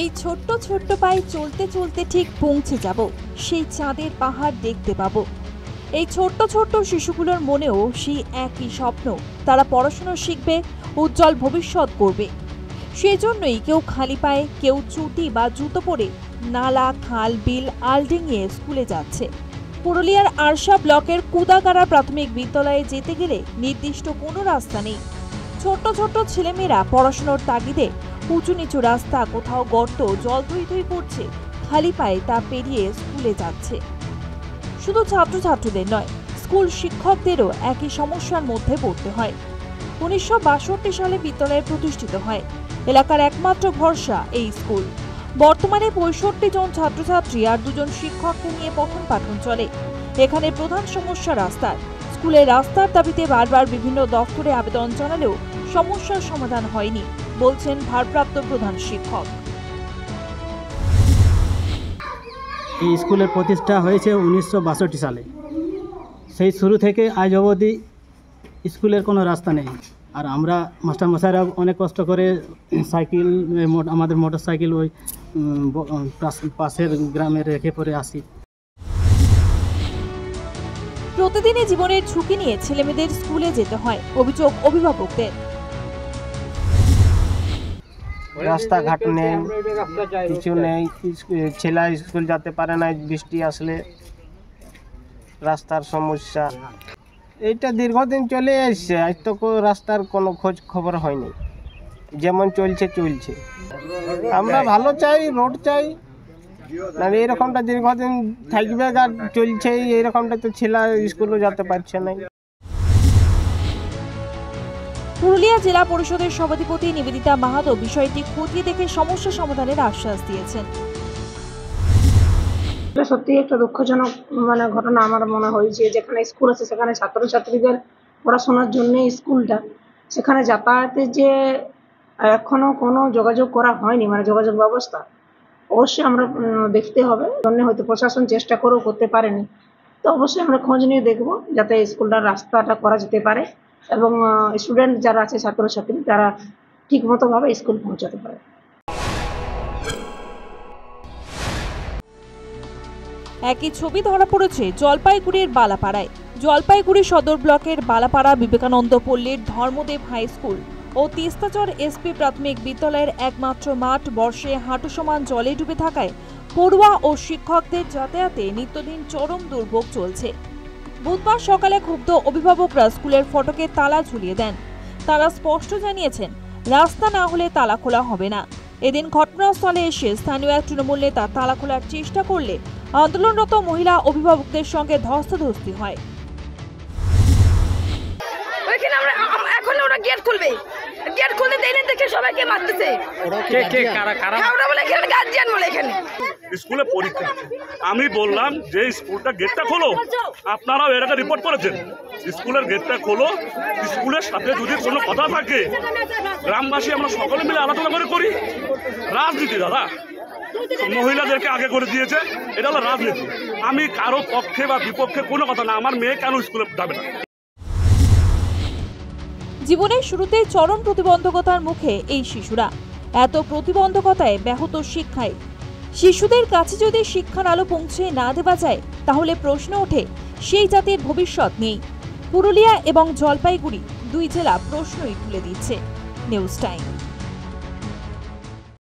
এই ছোট্ট ছোট্ট পায়ে চলতে চলতে ঠিক পৌঁছে যাব, সেই চাঁদের পাহাড় দেখতে পাবো। এই ছোট্ট ছোট্ট শিশুগুলোর মনেও সেই একই স্বপ্ন, তারা পড়াশোনা শিখবে, উজ্জ্বল ভবিষ্যৎ করবে। সেই জন্যই কেউ খালি পায়ে, কেউ চুটি বা জুতো পরে নালা, খাল, বিল আল ডিঙিয়ে স্কুলে যাচ্ছে। পুরুলিয়ার আরশা ব্লকের কুদাগাড়া প্রাথমিক বিদ্যালয়ে যেতে গেলে নির্দিষ্ট কোনো রাস্তা নেই। ছোট্ট ছোট্ট ছেলেমেয়েরা পড়াশোনার তাগিদে উঁচু নিচু রাস্তা, কোথাও গর্ত, জল থই থই পড়ছে, খালি পায়ে তা পেরিয়ে স্কুলে যাচ্ছে। শুধু ছাত্রছাত্রীদের নয়, স্কুল শিক্ষকদেরও একই সমস্যার মধ্যে পড়তে হয়। 1962 সালে বিদ্যালয় প্রতিষ্ঠিত হয়। এলাকার একমাত্র ভরসা এই স্কুল। বর্তমানে 65 জন ছাত্রছাত্রী আর 2 জন শিক্ষককে নিয়ে পঠন পাঠন চলে। এখানে প্রধান সমস্যা রাস্তার। স্কুলের রাস্তার দাবিতে বারবার বিভিন্ন দপ্তরে আবেদন জানালেও সমস্যার সমাধান হয়নি, বলছেন ভারপ্রাপ্ত প্রধান শিক্ষক। এই স্কুলের প্রতিষ্ঠা হয়েছে 1962 সালে। সেই শুরু থেকে আজ অবধি স্কুলের কোনো রাস্তা নেই। আর আমরা মাস্টারমশাইরা অনেক কষ্ট করে সাইকেল, আমাদের মোটর সাইকেল ওই পাশের গ্রামে রেখে পরে আসি। প্রতিদিনই জীবনের ঝুঁকি নিয়ে ছেলেমেয়েদের স্কুলে যেতে হয়, অভিযোগ অভিভাবকদের। রাস্তাঘাট নেই, কিছু নেই, ছেলে স্কুল যেতে পারে না, বৃষ্টি আসলে রাস্তার সমস্যা। এইটা দীর্ঘদিন চলে এসছে, আজ তো রাস্তার কোনো খোঁজ খবর হয়নি। যেমন চলছে। আমরা ভালো চাই, রোড চাই, না এরকমটা দীর্ঘদিন থাকবে আর চলছে এইরকমটা, তো ছেলে স্কুলে যেতে পারছে না। পুরুলিয়া জেলা পরিষদের সভাধিপতি নিবেদিতা মাহাতো বিষয়টি খতিয়ে দেখে সমস্যা সমাধানের আশ্বাস দিয়েছেন। এটা সত্যি একটা দুঃখজনক ঘটনা আমার মনে হয়েছে। যেখানে স্কুল আছে সেখানে ছাত্রছাত্রীদের পড়াশোনার জন্য স্কুলটা, সেখানে যাতায়াতের যে এখনো কোনো যোগাযোগ করা হয়নি, যোগাযোগ ব্যবস্থা অবশ্যই আমরা দেখতে হবে। জন্য হয়তো প্রশাসন চেষ্টা করেও করতে পারেনি, তো অবশ্যই আমরা খোঁজ নিয়ে দেখব যাতে স্কুলটার রাস্তাটা করা যেতে পারে এবং স্টুডেন্ট যারা আছে, ছাত্রছাত্রী, তারা ঠিকমতো ভাবে স্কুল পৌঁছাতে পারে। একই ছবি ধরা পড়েছে জলপাইগুড়ির বালাপাড়ায়। জলপাইগুড়ি সদর ব্লকের বালাপাড়া বিবেকানন্দ পল্লীর ধর্মদেব হাই স্কুল ও তিস্তাচর এসপি প্রাথমিক বিদ্যালয়ের একমাত্র মাঠ বর্ষে হাঁটু সমান জলে ডুবে থাকায় পড়ুয়া ও শিক্ষকদের যাতায়াতে নিত্যদিন চরম দুর্ভোগ চলছে। বুধবার সকালে ক্ষুব্ধ অভিভাবকরা স্কুলের ফটকে তালা ঝুলিয়ে দেন। তারা স্পষ্ট জানিয়েছেন, রাস্তা না হলে তালা খোলা হবে না। এদিন ঘটনাস্থলে এসে স্থানীয় এক তৃণমূল নেতা তালা খোলার চেষ্টা করলে আন্দোলনরত মহিলা অভিভাবকদের সঙ্গে ধস্তাধস্তি হয়। এখন ওরা গেট খুলবে, গেট খুলতে দেয়নি দেখে সবাইকে মারতেছে। ওরা বলে এখানে গার্জিয়ান বলে এখানে স্কুলে পরীক্ষা। আমি বললাম যে স্কুলটা গেটটা খোলো, আপনারাও এর আগে রিপোর্ট করেছেন, স্কুলের গেটটা খোলো। স্কুলের সাথে যদি কোনো কথা থাকে গ্রামবাসী আমরা সকলে মিলে আলোচনা করে করি। রাজনীতি দাদা, মহিলাদেরকে আগে করে দিয়েছে, এটা হলো রাজনীতি। আমি কারো পক্ষে বা বিপক্ষে কোনো কথা না, আমার মেয়ে কেন স্কুলে যাবে না। জীবনের শুরুতে চরম প্রতিবন্ধকতার মুখে এই শিশুরা। এত প্রতিবন্ধকতায় ব্যাহত শিক্ষায় শিশুদের কাছে যদি শিক্ষার আলো পৌঁছে না দেওয়া যায়, তাহলে প্রশ্ন ওঠে সেই জাতির ভবিষ্যৎ নেই। পুরুলিয়া এবং জলপাইগুড়ি দুই জেলা প্রশ্নই তুলে দিচ্ছে। News time.